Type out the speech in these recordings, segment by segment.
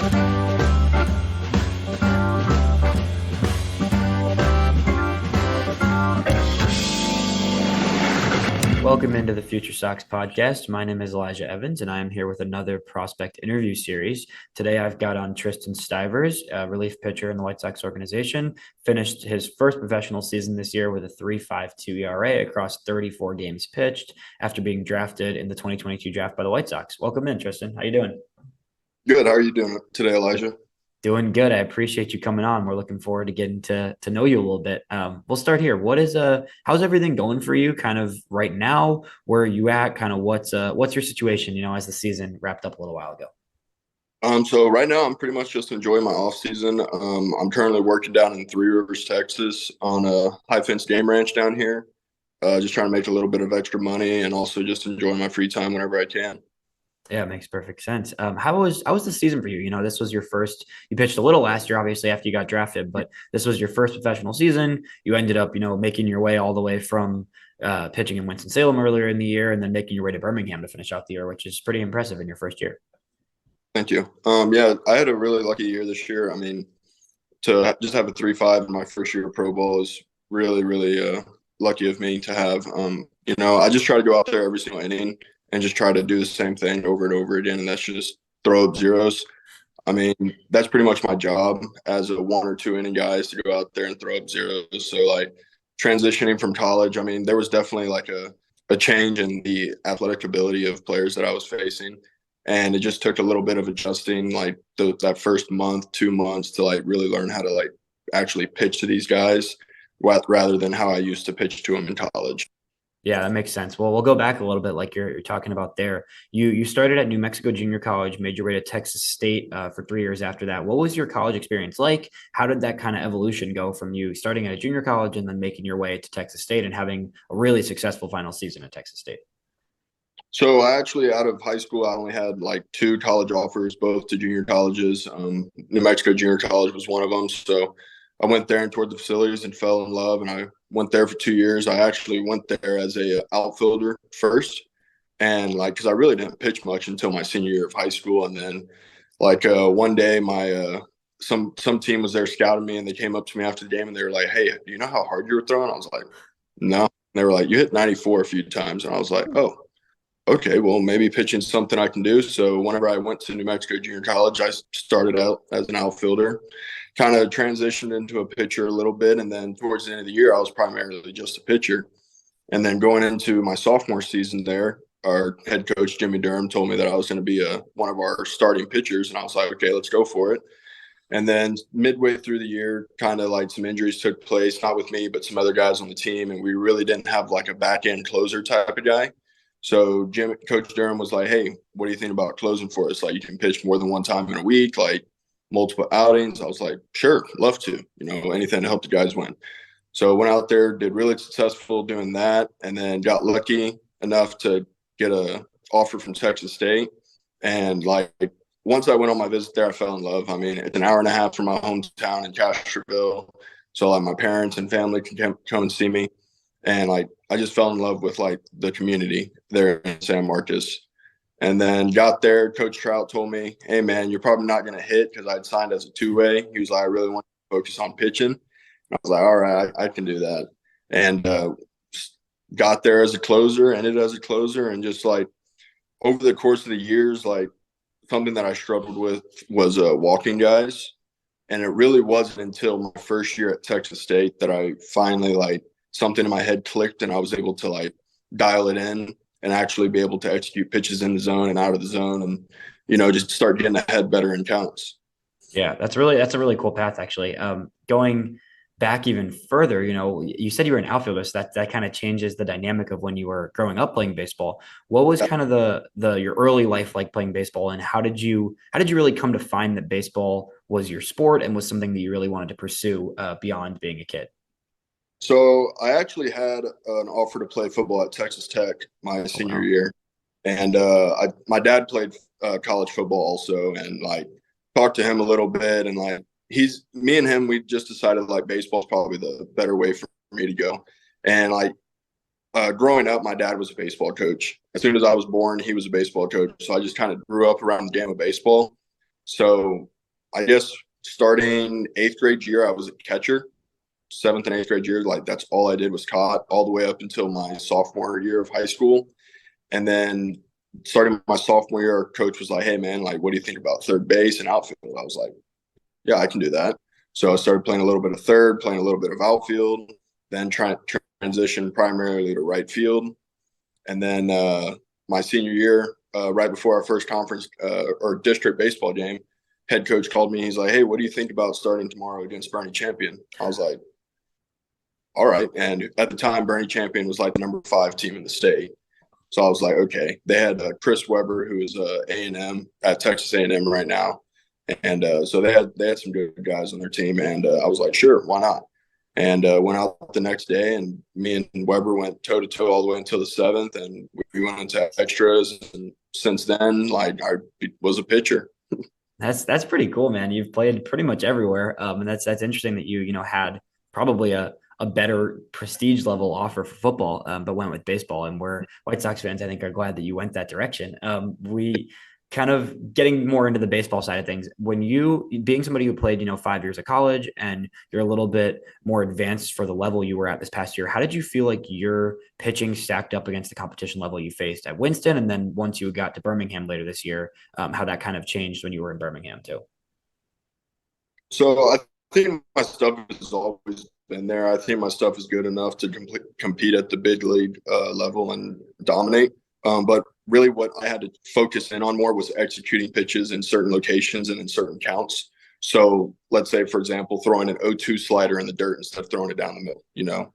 Welcome into the FutureSox Podcast. My name is Elijah Evans, and I am here with another prospect interview series. Today, I've got on Tristan Stivors, a relief pitcher in the White Sox organization. Finished his first professional season this year with a 3.52 ERA across 34 games pitched after being drafted in the 2022 draft by the White Sox. Welcome in, Tristan. How you doing? Good. How are you doing today, Elijah? Doing good. I appreciate you coming on. We're looking forward to getting to know you a little bit. We'll start here. How's everything going for you kind of right now? Where are you at? Kind of what's your situation, as the season wrapped up a little while ago? So right now I'm pretty much just enjoying my off season. I'm currently working down in Three Rivers, Texas on a high fence game ranch down here. Just trying to make a little bit of extra money and also just enjoying my free time whenever I can. Yeah, it makes perfect sense. How was the season for you? This was your first. You pitched a little last year, obviously after you got drafted, but this was your first professional season. You ended up, making your way all the way from pitching in Winston-Salem earlier in the year, and then making your way to Birmingham to finish out the year, which is pretty impressive in your first year. Thank you. Yeah, I had a really lucky year this year. I mean, to just have a 3.5 in my first year of pro ball is really, really lucky of me to have. I just try to go out there every single inning and just try to do the same thing over and over again, and that's just throw up zeros. I mean, that's pretty much my job as a 1 or 2 inning guy is to go out there and throw up zeros. So, transitioning from college, I mean, there was definitely a change in the athletic ability of players that I was facing, and it just took a little bit of adjusting, that first month, 2 months to, really learn how to, actually pitch to these guys rather than how I used to pitch to them in college. Yeah, that makes sense. Well, we'll go back a little bit, like you're talking about there. You started at New Mexico Junior College, made your way to Texas State for 3 years after that. What was your college experience like? How did that kind of evolution go from you starting at a junior college and then making your way to Texas State and having a really successful final season at Texas State? So I actually, out of high school, I only had 2 college offers, both to junior colleges. New Mexico Junior College was one of them. So I went there and toured the facilities and fell in love, and I went there for 2 years. I actually went there as a outfielder first, and because I really didn't pitch much until my senior year of high school. And then one day my some team was there scouting me, and they came up to me after the game and they were like, "Hey, do you know how hard you were throwing?" I was like, "No." And they were like, "You hit 94 a few times," and I was like, "Oh, okay, well, maybe pitching's something I can do." So whenever I went to New Mexico Junior College, I started out as an outfielder, kind of transitioned into a pitcher a little bit. And then towards the end of the year, I was primarily just a pitcher. And then going into my sophomore season there, our head coach, Jimmy Durham, told me that I was going to be one of our starting pitchers. And I was like, okay, let's go for it. And then midway through the year, kind of some injuries took place, not with me, but some other guys on the team. And we really didn't have a back end closer type of guy. So Coach Durham was like, hey, what do you think about closing for us? You can pitch more than one time in a week, multiple outings. I was like, sure, love to, anything to help the guys win. So I went out there, did really successful doing that, and then got lucky enough to get a offer from Texas State. And once I went on my visit there, I fell in love. I mean, it's an hour and a half from my hometown in Castroville. So my parents and family can come and see me. And I just fell in love with the community there in San Marcos. And then got there, Coach Trout told me, hey, man, you're probably not going to hit, because I'd signed as a 2-way. He was like, I really want to focus on pitching. And I was like, all right, I can do that. And got there as a closer, ended as a closer. And just over the course of the years, something that I struggled with was walking guys. And it really wasn't until my first year at Texas State that I finally something in my head clicked, and I was able to dial it in and actually be able to execute pitches in the zone and out of the zone, and just start getting ahead better in counts. Yeah, that's a really cool path, actually. Going back even further, you said you were an outfielder, so that kind of changes the dynamic of when you were growing up playing baseball. What was kind of your early life like playing baseball, and how did you really come to find that baseball was your sport and was something that you really wanted to pursue beyond being a kid? So I actually had an offer to play football at Texas Tech my senior year. And my dad played college football also, and talked to him a little bit. And me and him, we just decided baseball is probably the better way for me to go. And growing up, my dad was a baseball coach. As soon as I was born, he was a baseball coach. So I just kind of grew up around the game of baseball. So I guess starting eighth grade year, I was a catcher. Seventh and eighth grade year, like that's all I did was caught all the way up until my sophomore year of high school. And then starting my sophomore year, our coach was like, "Hey man, like what do you think about third base and outfield?" I was like, "Yeah, I can do that." So I started playing a little bit of third, playing a little bit of outfield, then trying to transition primarily to right field. And then my senior year, right before our first conference or district baseball game, head coach called me. He's like, "Hey, what do you think about starting tomorrow against Bernie Champion?" I was like, "All right." And at the time, Bernie Champion was like the number 5 team in the state. So I was like, okay. They had Chris Webber, who is A&M at Texas A&M right now, and so they had some good guys on their team. And I was like, sure, why not? And went out the next day, and me and Weber went toe to toe all the way until the 7th, and we went into extras. And since then, like I was a pitcher. That's pretty cool, man. You've played pretty much everywhere, and that's interesting that you had probably a better prestige level offer for football, but went with baseball. And we're White Sox fans, I think, are glad that you went that direction. We kind of getting more into the baseball side of things. When you being somebody who played 5 years of college and you're a little bit more advanced for the level you were at this past year, how did you feel like your pitching stacked up against the competition level you faced at Winston, and then once you got to Birmingham later this year, how that kind of changed when you were in Birmingham too? So I think my stuff has always been there. I think my stuff is good enough to compete at the big league level and dominate. But really, what I had to focus in on more was executing pitches in certain locations and in certain counts. So let's say, for example, throwing an 0-2 slider in the dirt instead of throwing it down the middle.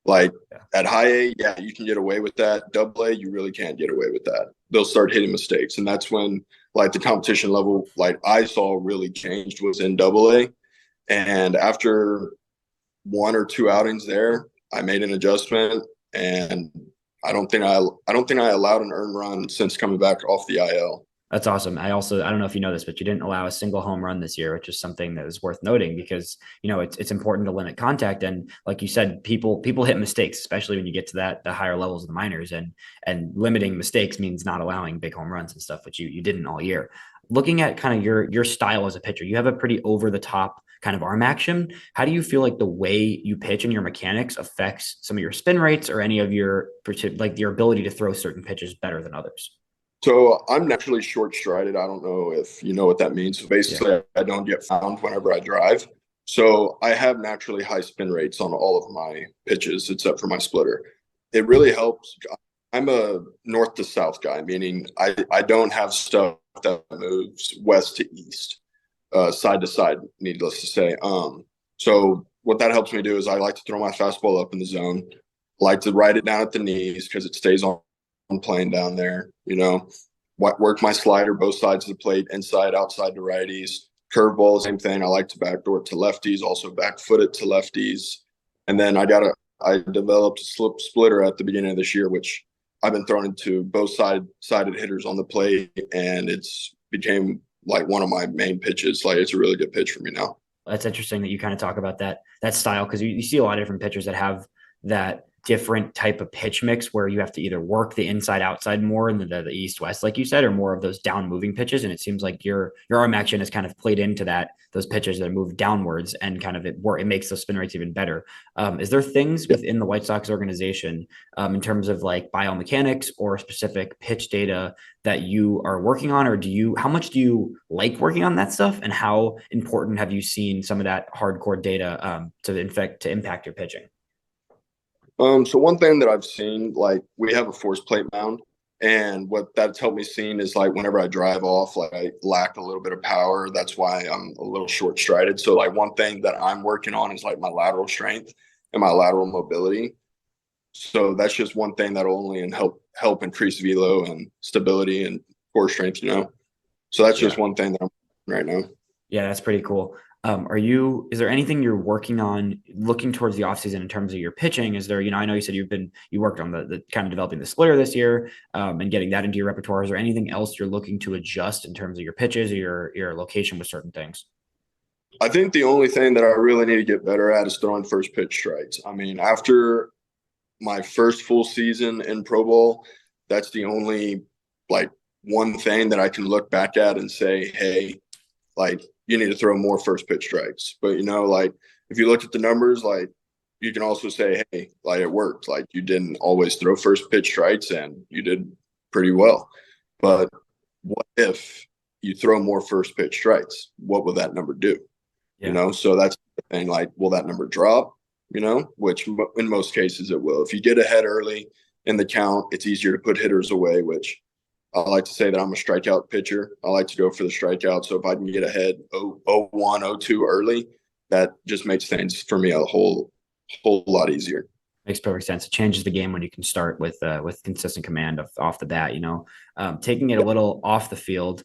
Like Yeah. at high A, yeah, you can get away with that. Double A, you really can't get away with that. They'll start hitting mistakes. And that's when like the competition level, like I saw really changed was in double A. And after one or two outings there, I made an adjustment, and I don't think I allowed an earned run since coming back off the IL. That's awesome. I don't know if you know this, but you didn't allow a single home run this year, which is something that is worth noting because it's important to limit contact. And like you said, people hit mistakes, especially when you get to the higher levels of the minors, and limiting mistakes means not allowing big home runs and stuff, which you didn't all year. Looking at kind of your style as a pitcher, you have a pretty over the top kind of arm action. How do you feel like the way you pitch and your mechanics affects some of your spin rates or any of like your ability to throw certain pitches better than others? So I'm naturally short strided. I don't know if you know what that means. So Yeah. basically, I don't get found whenever I drive. So I have naturally high spin rates on all of my pitches except for my splitter. It really helps. I'm a north to south guy, meaning I don't have stuff that moves west to east, side to side, needless to say. So what that helps me do is I like to throw my fastball up in the zone, like to ride it down at the knees because it stays on plane down there, work my slider both sides of the plate, inside, outside to righties. Curveball, same thing. I like to backdoor it to lefties, also back foot it to lefties. And then I developed a splitter at the beginning of this year, which I've been throwing into both sided hitters on the plate, and it's became like one of my main pitches. Like it's a really good pitch for me now. That's interesting that you kind of talk about that style because you see a lot of different pitchers that have that different type of pitch mix where you have to either work the inside outside more in the east west like you said or more of those down moving pitches, and it seems like your arm action has kind of played into those pitches that move downwards and kind of it makes those spin rates even better. Is there things Yeah. within the White Sox organization in terms of like biomechanics or specific pitch data that you are working on, or how much do you like working on that stuff, and how important have you seen some of that hardcore data to impact your pitching? So one thing that I've seen, like we have a force plate mound, and what that's helped me see is like whenever I drive off, like I lack a little bit of power. That's why I'm a little short strided. So like one thing that I'm working on is like my lateral strength and my lateral mobility. So that's just one thing that'll only help increase velo and stability and core strength. So that's just Yeah. one thing that I'm right now. Yeah, that's pretty cool. Is there anything you're working on looking towards the offseason in terms of your pitching? Is there, I know you said you worked on the kind of developing the splitter this year, and getting that into your repertoire. Is there anything else you're looking to adjust in terms of your pitches or your location with certain things? I think the only thing that I really need to get better at is throwing first pitch strikes. I mean, after my first full season in Pro Bowl, that's the only like one thing that I can look back at and say, hey, like you need to throw more first pitch strikes. But like if you look at the numbers, like you can also say, hey, like it worked. Like you didn't always throw first pitch strikes and you did pretty well. But what if you throw more first pitch strikes? What will that number do? Yeah. So that's the thing. Like, will that number drop? Which in most cases it will. If you get ahead early in the count, it's easier to put hitters away, which I like to say that I'm a strikeout pitcher. I like to go for the strikeout. So if I can get ahead 0-1, 0-2 early, that just makes things for me a whole lot easier. Makes perfect sense. It changes the game when you can start with consistent command off the bat. Taking it a little off the field.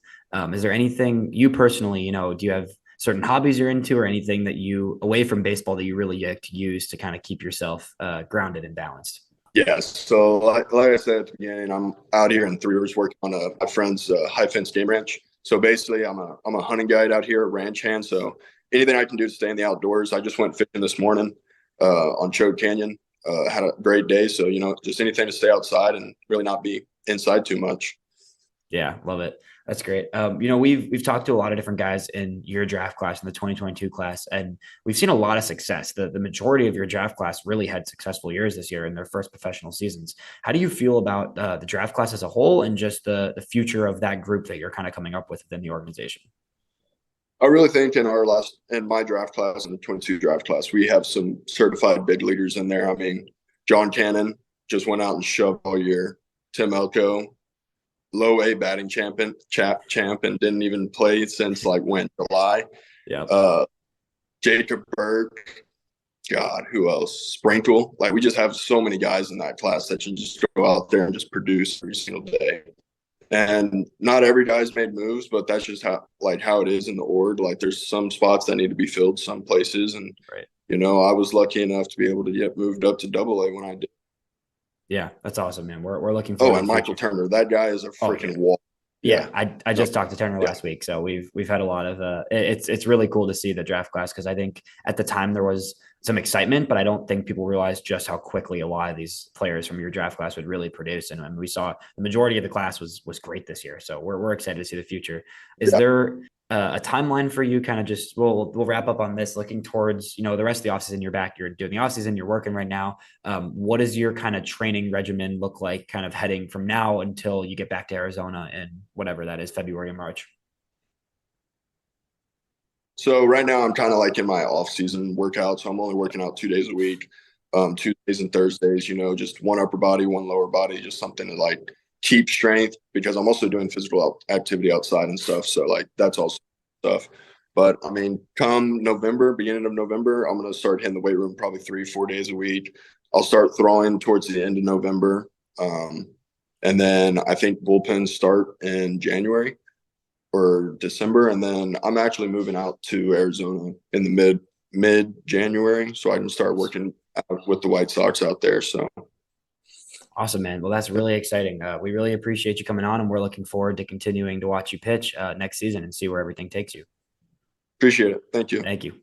Is there anything you personally, do you have certain hobbies you're into, or anything that you away from baseball that you really like to use to kind of keep yourself grounded and balanced? Yes. So like I said at the beginning, I'm out here in 3 Rivers working on my friend's high fence game ranch. So basically, I'm a hunting guide out here, a ranch hand. So anything I can do to stay in the outdoors. I just went fishing this morning on Chode Canyon. Had a great day. So, just anything to stay outside and really not be inside too much. Yeah, love it. That's great. We've talked to a lot of different guys in your draft class, in the 2022 class, and we've seen a lot of success. The majority of your draft class really had successful years this year in their first professional seasons. How do you feel about the draft class as a whole, and just the future of that group that you're kind of coming up with within the organization? I really think in my draft class, in the 22 draft class, we have some certified big leaders in there. I mean, John Cannon just went out and shoved all year. Tim Elko, low A batting champ, and didn't even play since like when, July. Yeah. Jacob Burke, God, who else? Sprinkle. Like we just have so many guys in that class that can just go out there and just produce every single day. And not every guy's made moves, but that's just how it is in the org. Like there's some spots that need to be filled some places. And, Right. I was lucky enough to be able to get moved up to AA when I did. Yeah, that's awesome, man. We're looking forward. Oh, and Michael Turner, that guy is a freaking wall. Yeah, I just talked to Turner last week, so we've had a lot of it's really cool to see the draft class, because I think at the time there was some excitement, but I don't think people realized just how quickly a lot of these players from your draft class would really produce. And we saw the majority of the class was great this year, so we're excited to see the future. Is there a timeline for you? Kind of just we'll wrap up on this, looking towards the rest of the offseason. You're doing the offseason, you're working right now. What does your kind of training regimen look like, kind of heading from now until you get back to Arizona in whatever that is, February or March? So right now I'm kind of like in my off-season workout. So I'm only working out 2 days a week, Tuesdays and Thursdays, just one upper body, one lower body, just something to like keep strength, because I'm also doing physical activity outside and stuff. So like that's also stuff. But I mean, come November, beginning of November, I'm going to start hitting the weight room probably 3-4 days a week. I'll start throwing towards the end of November. And then I think bullpens start in January or December. And then I'm actually moving out to Arizona in the mid January, so I can start working out with the White Sox out there. So awesome, man. Well, that's really exciting. We really appreciate you coming on, and we're looking forward to continuing to watch you pitch next season and see where everything takes you. Appreciate it. Thank you. Thank you.